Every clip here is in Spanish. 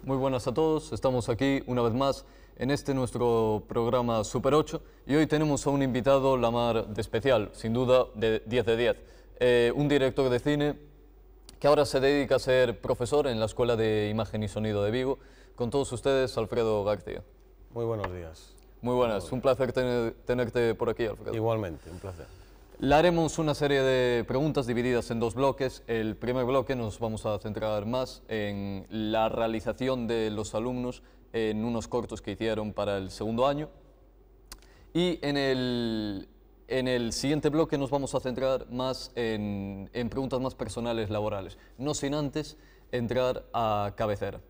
Muy buenas a todos, estamos aquí una vez más en este nuestro programa Super 8 y hoy tenemos a un invitado la mar de especial, sin duda de 10 de 10. Un director de cine que ahora se dedica a ser profesor en la Escuela de Imagen y Sonido de Vigo. Con todos ustedes, Alfredo García. Muy buenos días. Muy buenas, un placer tenerte por aquí, Alfredo. Igualmente, un placer. Le haremos una serie de preguntas divididas en dos bloques. El primer bloque nos vamos a centrar más en la realización de los alumnos en unos cortos que hicieron para el segundo año. Y en el siguiente bloque nos vamos a centrar más en preguntas más personales, laborales, no sin antes entrar a cabecera.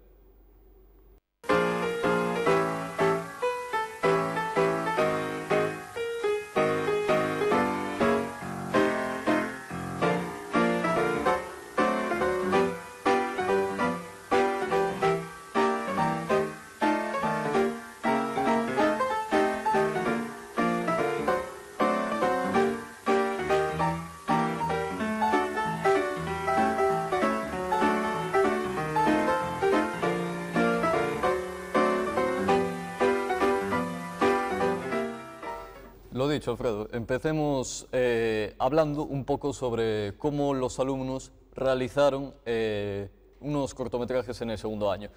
Lo dicho, Alfredo, empecemos hablando un poco sobre cómo los alumnos realizaron unos cortometrajes en el segundo año.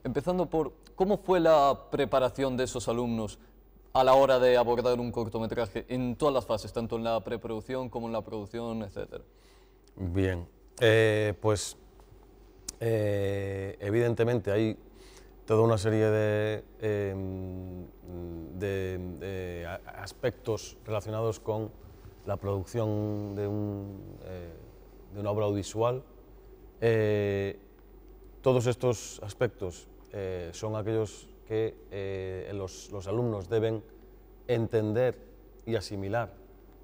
Empezando por, ¿cómo fue la preparación de esos alumnos a la hora de abordar un cortometraje en todas las fases, tanto en la preproducción como en la producción, etcétera? Bien, evidentemente hay toda una serie de aspectos relacionados con la producción de una obra audiovisual. Todos estos aspectos son aquellos que los alumnos deben entender y asimilar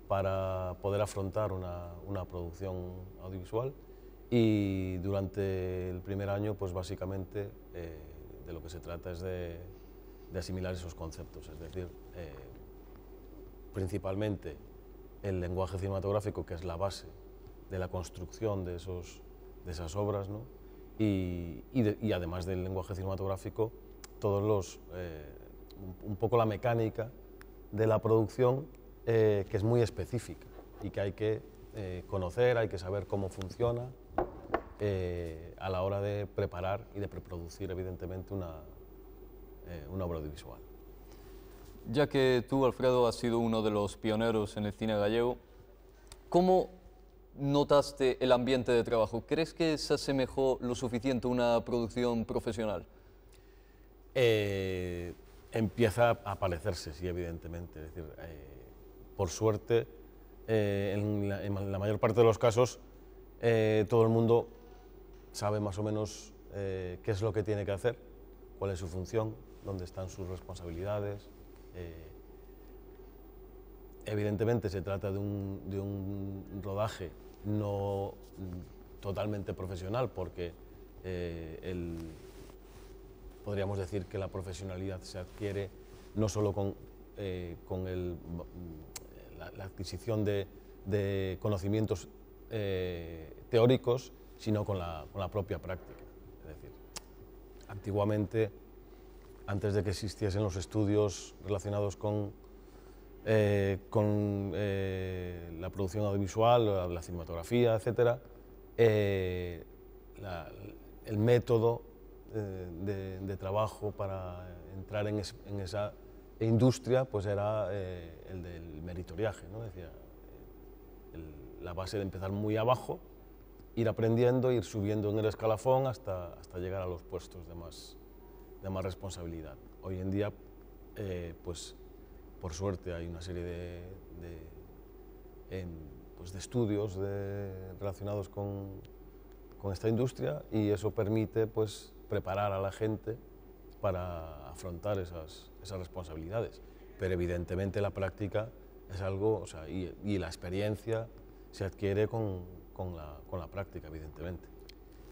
para poder afrontar una producción audiovisual, y durante el primer año, pues básicamente de lo que se trata es de asimilar esos conceptos, es decir, principalmente el lenguaje cinematográfico, que es la base de la construcción de esas obras, ¿no? y además del lenguaje cinematográfico, un poco la mecánica de la producción, que es muy específica y que hay que conocer, hay que saber cómo funciona a la hora de preparar y de preproducir, evidentemente, una obra audiovisual. Ya que tú, Alfredo, has sido uno de los pioneros en el cine gallego, ¿cómo notaste el ambiente de trabajo? ¿Crees que se asemejó lo suficiente a una producción profesional? Empieza a parecerse, sí, evidentemente. Es decir, por suerte, en la mayor parte de los casos, todo el mundo sabe más o menos qué es lo que tiene que hacer, cuál es su función, dónde están sus responsabilidades. Evidentemente se trata de un rodaje no totalmente profesional, porque podríamos decir que la profesionalidad se adquiere no solo con la adquisición de conocimientos teóricos, sino con la propia práctica. Es decir, antiguamente, antes de que existiesen los estudios relacionados con la producción audiovisual, la cinematografía, etc., el método de trabajo para entrar en esa industria, pues era el del meritoriaje, ¿no? Decía, la base de empezar muy abajo, ir aprendiendo, ir subiendo en el escalafón hasta llegar a los puestos de más responsabilidad. Hoy en día, pues por suerte, hay una serie de estudios relacionados con esta industria, y eso permite, pues, preparar a la gente para afrontar esas responsabilidades. Pero evidentemente la práctica es algo, o sea, y la experiencia se adquiere con la práctica, evidentemente.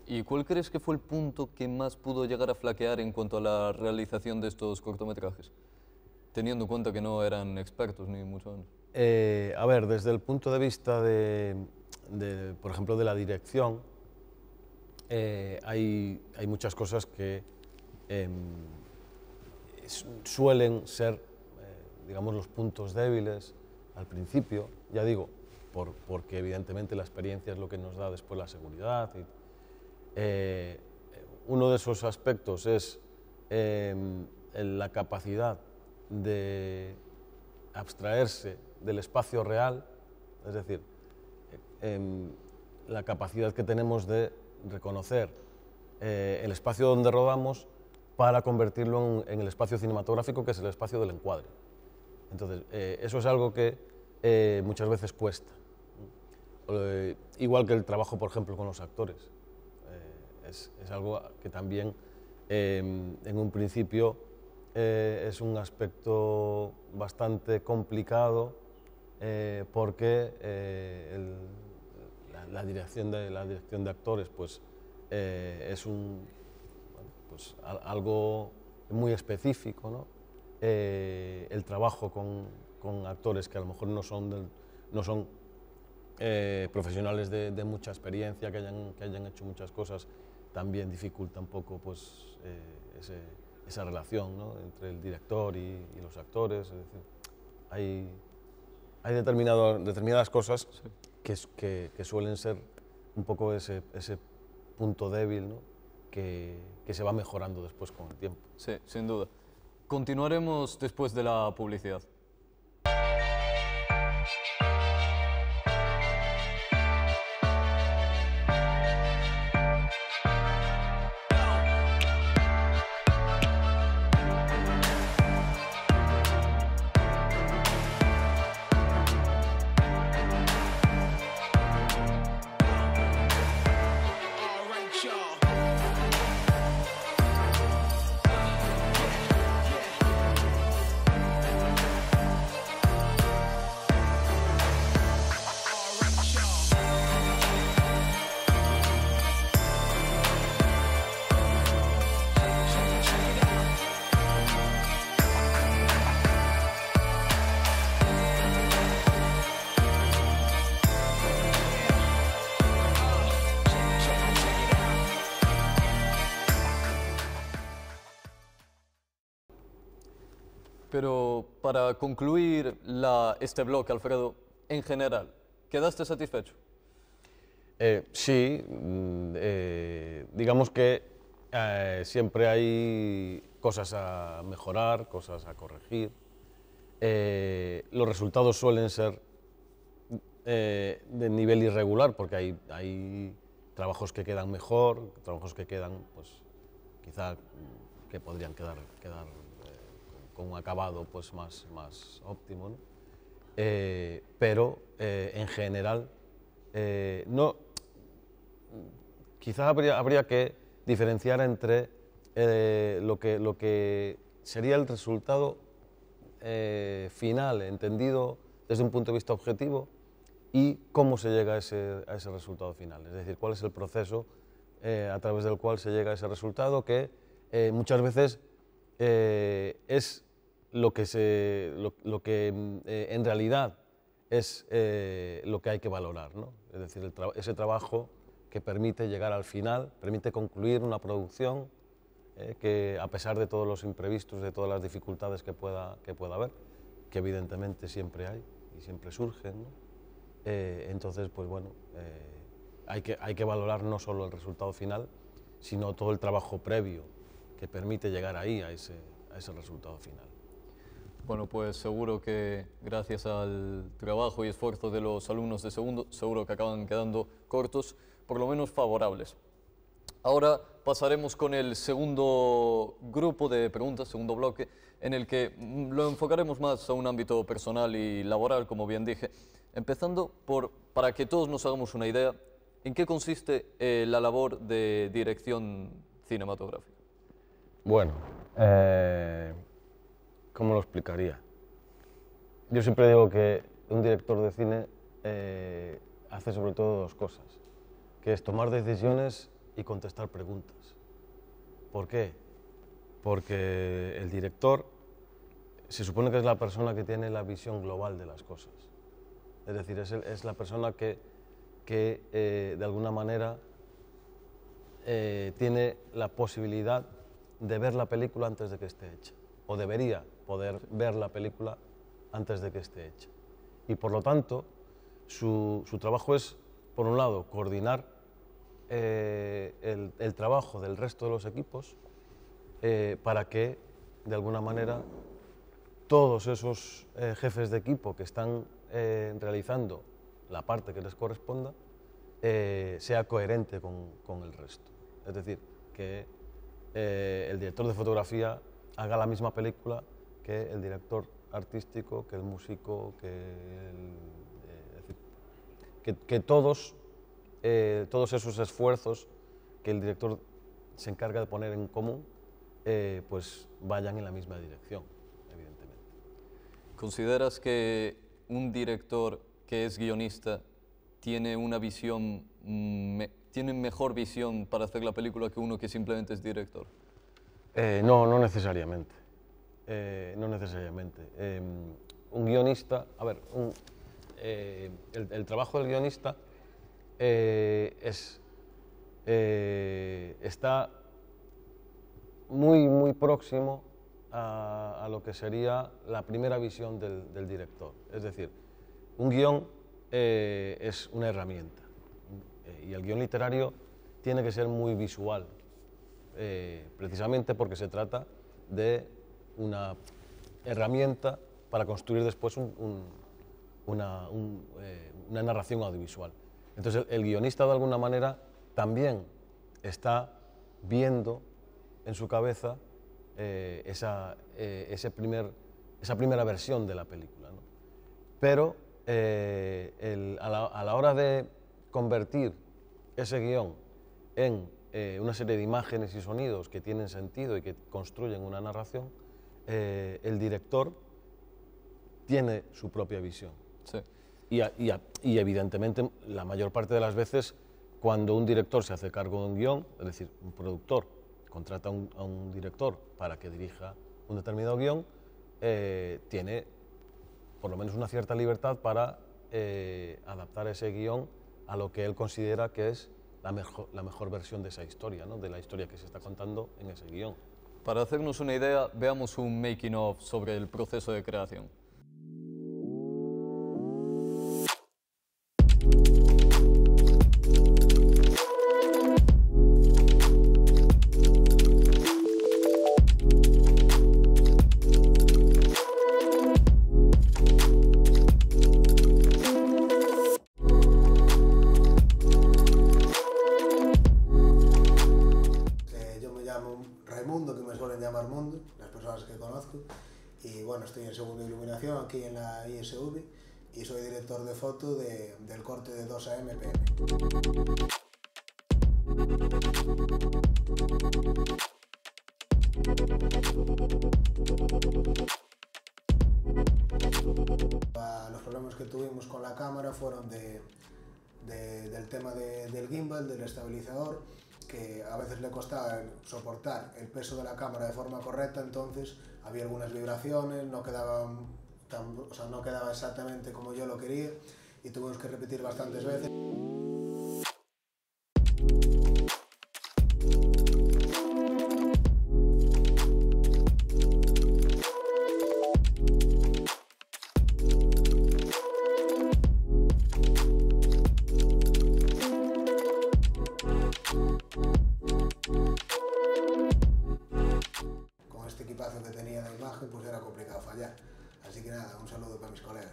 ¿Y cuál crees que fue el punto que más pudo llegar a flaquear en cuanto a la realización de estos cortometrajes? Teniendo en cuenta que no eran expertos, ni mucho menos. A ver, desde el punto de vista por ejemplo, de la dirección, hay muchas cosas que suelen ser, digamos, los puntos débiles al principio, ya digo, porque evidentemente la experiencia es lo que nos da después la seguridad. Uno de esos aspectos es la capacidad de abstraerse del espacio real, es decir, la capacidad que tenemos de reconocer el espacio donde rodamos para convertirlo en el espacio cinematográfico, que es el espacio del encuadre. Entonces, eso es algo que muchas veces cuesta. Igual que el trabajo, por ejemplo, con los actores. Es algo que también, en un principio, es un aspecto bastante complicado porque la dirección de actores pues, es algo muy específico, ¿no? El trabajo con actores que a lo mejor no son profesionales de mucha experiencia, que hayan hecho muchas cosas, también dificulta un poco pues, esa relación, ¿no? Entre el director y los actores. Es decir, hay determinadas cosas que suelen ser un poco ese punto débil, ¿no? que se va mejorando después con el tiempo. Sí, sin duda. Continuaremos después de la publicidad. Pero para concluir este bloque, Alfredo, en general, ¿quedaste satisfecho? Sí, digamos que siempre hay cosas a mejorar, cosas a corregir. Los resultados suelen ser de nivel irregular porque hay trabajos que quedan mejor, trabajos que quedan, pues, quizá que podrían quedar con un acabado pues, más óptimo, ¿no? Pero en general quizá habría que diferenciar entre lo que sería el resultado final, entendido desde un punto de vista objetivo, y cómo se llega a ese resultado final. Es decir, cuál es el proceso a través del cual se llega a ese resultado, que muchas veces es lo que en realidad es lo que hay que valorar, ¿no? Es decir, ese trabajo que permite llegar al final, permite concluir una producción que, a pesar de todos los imprevistos, de todas las dificultades que pueda haber, que evidentemente siempre hay y siempre surgen, ¿no? Entonces, pues bueno, hay que valorar no solo el resultado final, sino todo el trabajo previo que permite llegar ahí, a ese resultado final. Bueno, pues seguro que gracias al trabajo y esfuerzo de los alumnos de segundo, seguro que acaban quedando cortos, por lo menos favorables. Ahora pasaremos con el segundo grupo de preguntas, segundo bloque, en el que lo enfocaremos más a un ámbito personal y laboral, como bien dije, empezando para que todos nos hagamos una idea, ¿en qué consiste la labor de dirección cinematográfica? Bueno, ¿cómo lo explicaría? Yo siempre digo que un director de cine hace sobre todo dos cosas, que es tomar decisiones y contestar preguntas. ¿Por qué? Porque el director se supone que es la persona que tiene la visión global de las cosas. Es decir, es la persona que de alguna manera tiene la posibilidad de ver la película antes de que esté hecha, o debería poder ver la película antes de que esté hecha. Y por lo tanto, su trabajo es, por un lado, coordinar el trabajo del resto de los equipos para que, de alguna manera, todos esos jefes de equipo que están realizando la parte que les corresponda sea coherente con el resto. Es decir, que el director de fotografía haga la misma película que el director artístico, que el músico, que todos esos esfuerzos que el director se encarga de poner en común pues vayan en la misma dirección, evidentemente. ¿Consideras que un director que es guionista tiene una visión, tiene mejor visión para hacer la película que uno que simplemente es director? No, no necesariamente. No necesariamente. Un guionista, a ver, el trabajo del guionista está muy próximo a lo que sería la primera visión del director. Es decir, un guión es una herramienta y el guión literario tiene que ser muy visual, precisamente porque se trata de una herramienta para construir después una narración audiovisual. Entonces el guionista de alguna manera también está viendo en su cabeza esa primera versión de la película, ¿no? Pero a la hora de convertir ese guión en una serie de imágenes y sonidos que tienen sentido y que construyen una narración, el director tiene su propia visión. Sí. Y evidentemente la mayor parte de las veces cuando un director se hace cargo de un guión, es decir, un productor contrata a un director para que dirija un determinado guión, tiene por lo menos una cierta libertad para adaptar ese guión a lo que él considera que es la mejor versión de esa historia, ¿no? De la historia que se está contando en ese guión. Para hacernos una idea, veamos un making of sobre el proceso de creación. Raimundo, que me suelen llamar Mundo, las personas que conozco, y bueno, estoy en segundo de iluminación aquí en la ISV y soy director de foto del corte de 2 AMPM. Los problemas que tuvimos con la cámara fueron del tema del gimbal, del estabilizador, que a veces le costaba soportar el peso de la cámara de forma correcta, entonces había algunas vibraciones, no quedaba exactamente como yo lo quería y tuvimos que repetir bastantes veces. Con este equipazo que tenía de imagen, pues era complicado fallar. Así que nada, un saludo para mis colegas.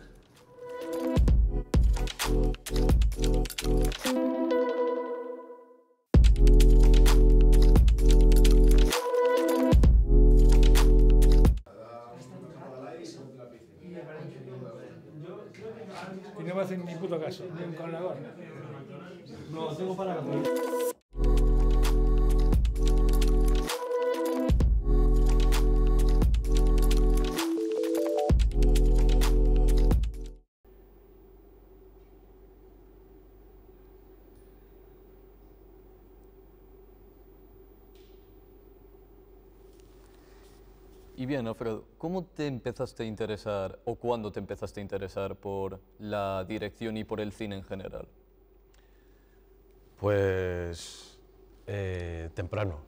Y no me hacen ni puto caso, ni un cargador. No, tengo para la Y bien, Alfredo, ¿cómo te empezaste a interesar o cuándo te empezaste a interesar por la dirección y por el cine en general? Pues temprano.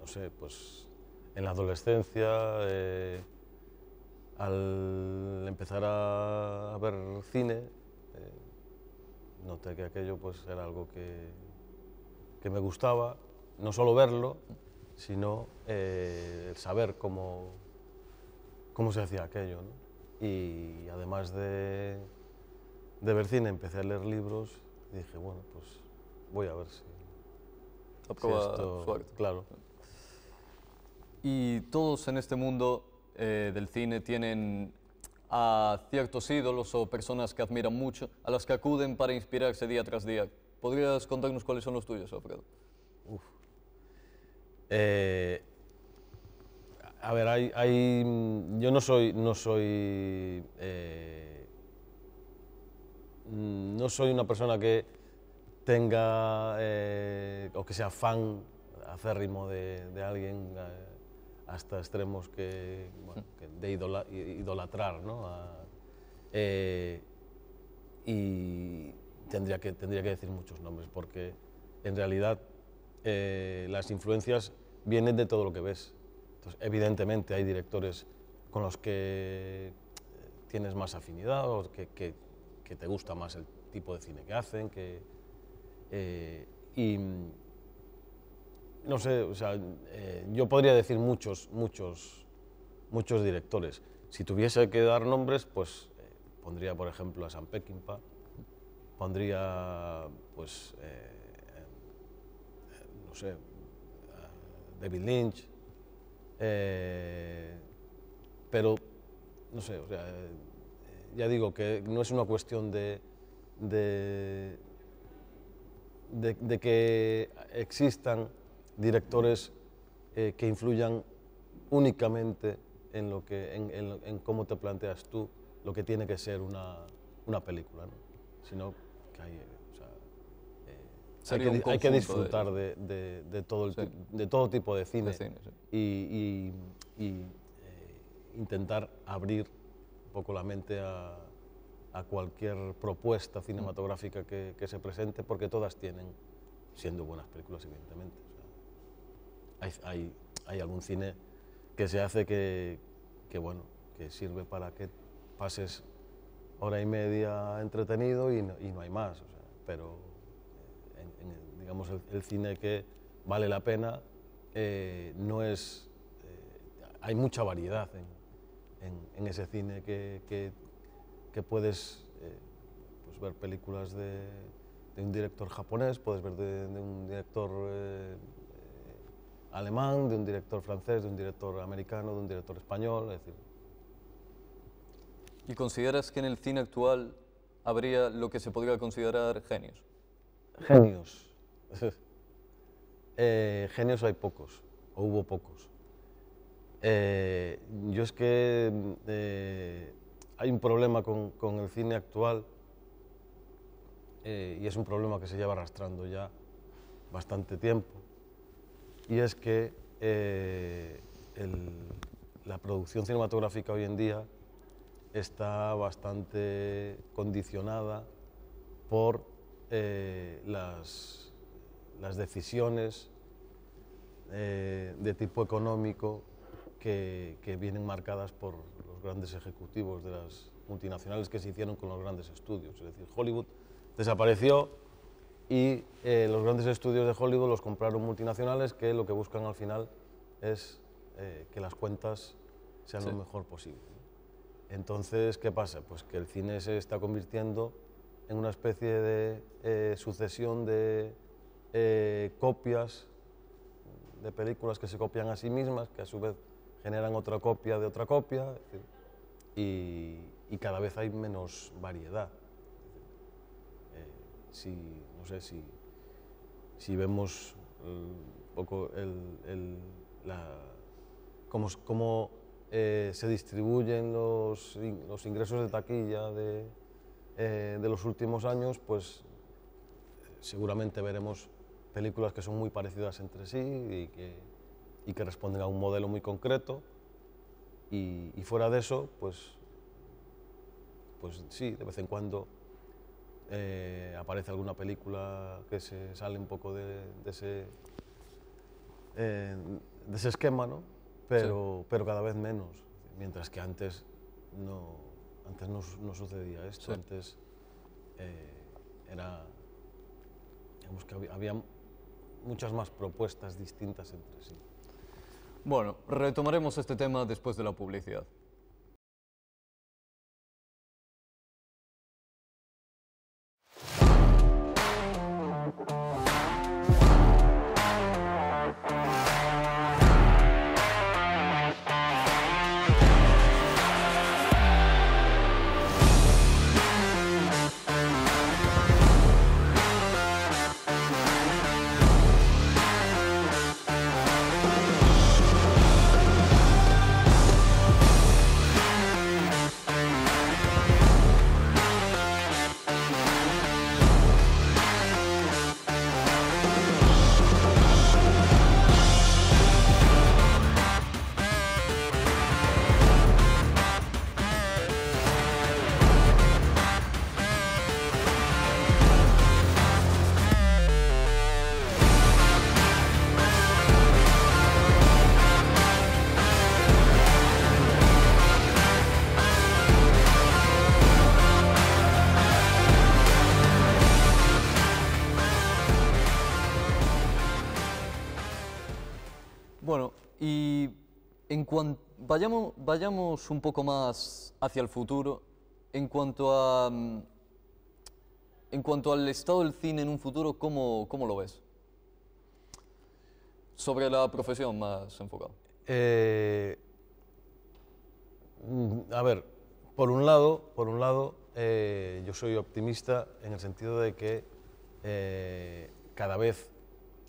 no sé, pues en la adolescencia, al empezar a ver cine, noté que aquello pues era algo que me gustaba, no solo verlo, sino el saber cómo se hacía aquello, ¿no? Y además de ver cine, empecé a leer libros y dije, bueno, pues voy a ver si esto, suerte. claro. Y todos en este mundo del cine tienen a ciertos ídolos o personas que admiran mucho, a las que acuden para inspirarse día tras día. ¿Podrías contarnos cuáles son los tuyos, Alfredo? A ver, yo no soy una persona que tenga o que sea fan acérrimo de alguien hasta extremos bueno, de idolatrar, ¿no? Y tendría que decir muchos nombres, porque en realidad las influencias vienen de todo lo que ves. Entonces, evidentemente hay directores con los que tienes más afinidad o que te gusta más el tipo de cine que hacen, y no sé, o sea, yo podría decir muchos directores. Si tuviese que dar nombres, pues pondría, por ejemplo, a Sam Peckinpah, pondría, pues, no sé, a David Lynch, pero, no sé, o sea, ya digo que no es una cuestión de que existan directores que influyan únicamente en cómo te planteas tú lo que tiene que ser una película, ¿no? Sino que hay que disfrutar de todo tipo de cine, sí. y intentar abrir un poco la mente a cualquier propuesta cinematográfica que se presente, porque todas tienen, siendo buenas películas, evidentemente. O sea, hay algún cine que se hace que sirve para que pases hora y media entretenido y no hay más. O sea, pero digamos el cine que vale la pena no es... hay mucha variedad en ese cine que puedes pues ver películas de un director japonés, puedes ver de un director alemán, de un director francés, de un director americano, de un director español, es decir... ¿Y consideras que en el cine actual habría lo que se podría considerar genios? Genios. Genios hay pocos, o hubo pocos. Yo es que hay un problema con el cine actual, y es un problema que se lleva arrastrando ya bastante tiempo, y es que la producción cinematográfica hoy en día está bastante condicionada por las decisiones de tipo económico que vienen marcadas por los grandes ejecutivos de las multinacionales que se hicieron con los grandes estudios. Es decir, Hollywood desapareció y los grandes estudios de Hollywood los compraron multinacionales que lo que buscan al final es que las cuentas sean lo mejor posible. Entonces, ¿qué pasa? Pues que el cine se está convirtiendo en una especie de sucesión de copias de películas que se copian a sí mismas, que a su vez generan otra copia de otra copia, es decir, y cada vez hay menos variedad. No sé, si vemos un poco cómo se distribuyen los ingresos de taquilla de los últimos años, pues seguramente veremos películas que son muy parecidas entre sí y que responden a un modelo muy concreto, y fuera de eso, pues sí, de vez en cuando aparece alguna película que se sale un poco de ese esquema, ¿no? Pero cada vez menos, mientras que antes no sucedía esto, antes digamos que había muchas más propuestas distintas entre sí. Bueno, retomaremos este tema después de la publicidad. Bueno, y vayamos un poco más hacia el futuro, en cuanto al estado del cine en un futuro, ¿cómo lo ves? Sobre la profesión más enfocado. A ver, por un lado, yo soy optimista en el sentido de que cada vez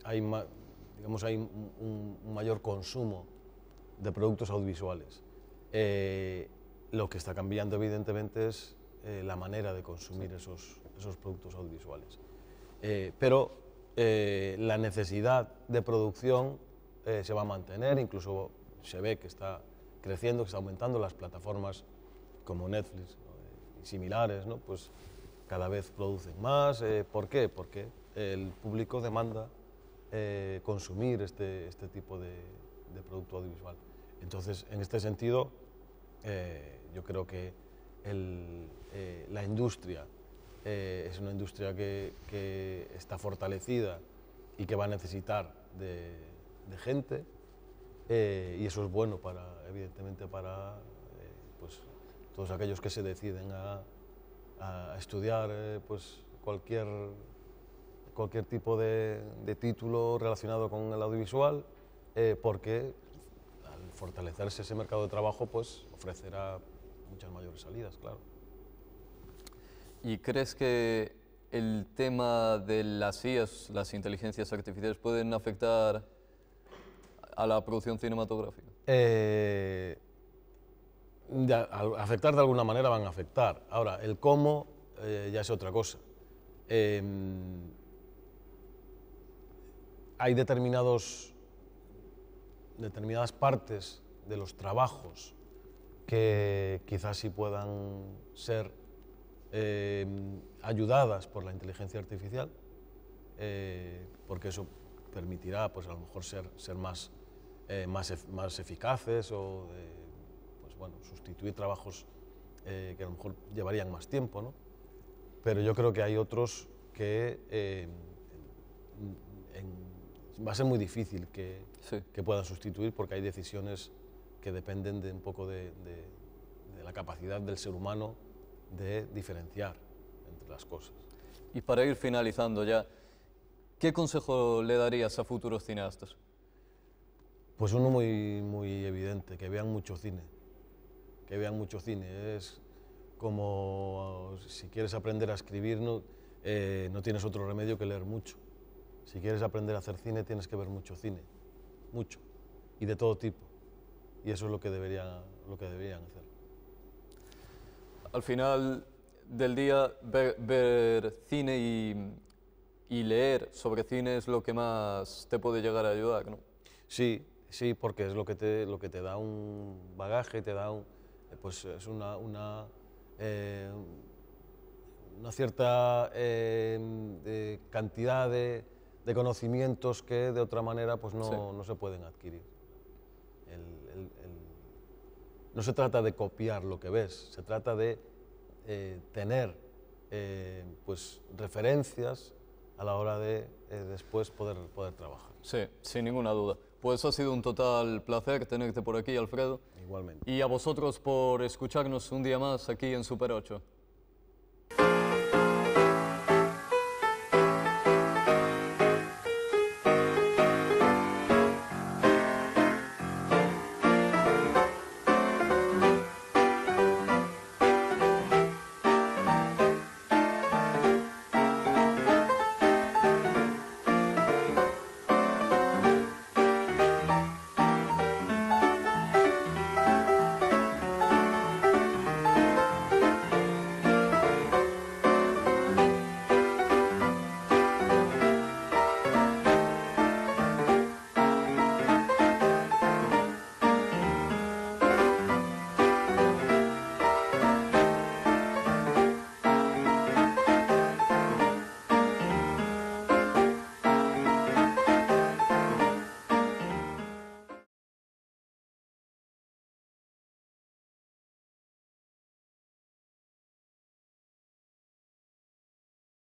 hay un mayor consumo de productos audiovisuales. Lo que está cambiando, evidentemente, es la manera de consumir esos productos audiovisuales. Pero la necesidad de producción se va a mantener, incluso se ve que está creciendo, que está aumentando. Las plataformas como Netflix y similares, ¿no? Pues cada vez producen más. ¿Por qué? Porque el público demanda consumir este tipo de producto audiovisual. Entonces, en este sentido, yo creo que la industria es una industria que está fortalecida y que va a necesitar de gente, y eso es bueno evidentemente para pues, todos aquellos que se deciden a estudiar pues, cualquier tipo de título relacionado con el audiovisual, porque al fortalecerse ese mercado de trabajo, pues ofrecerá muchas mayores salidas, claro. ¿Y crees que el tema de las IAs, las inteligencias artificiales, pueden afectar a la producción cinematográfica? Al afectar de alguna manera van a afectar. Ahora, el cómo ya es otra cosa. Hay determinadas partes de los trabajos que quizás sí puedan ser ayudadas por la inteligencia artificial, porque eso permitirá, pues, a lo mejor ser más eficaces o pues, bueno, sustituir trabajos que a lo mejor llevarían más tiempo, ¿no? Pero yo creo que hay otros que va a ser muy difícil que puedan sustituir, porque hay decisiones que dependen un poco de la capacidad del ser humano de diferenciar entre las cosas. Y para ir finalizando ya, ¿qué consejo le darías a futuros cineastas? Pues uno muy evidente, que vean mucho cine. Que vean mucho cine. Es como si quieres aprender a escribir, no tienes otro remedio que leer mucho. Si quieres aprender a hacer cine, tienes que ver mucho cine, mucho, y de todo tipo. Y eso es lo que deberían hacer. Al final del día, ver cine y leer sobre cine es lo que más te puede llegar a ayudar, ¿no? Sí, porque es lo que te da un bagaje, te da pues es una cierta cantidad de conocimientos que de otra manera pues no se pueden adquirir. no se trata de copiar lo que ves, se trata de tener pues, referencias a la hora de después poder trabajar. Sí, sin ninguna duda. Pues ha sido un total placer tenerte por aquí, Alfredo. Igualmente. Y a vosotros por escucharnos un día más aquí en Super 8.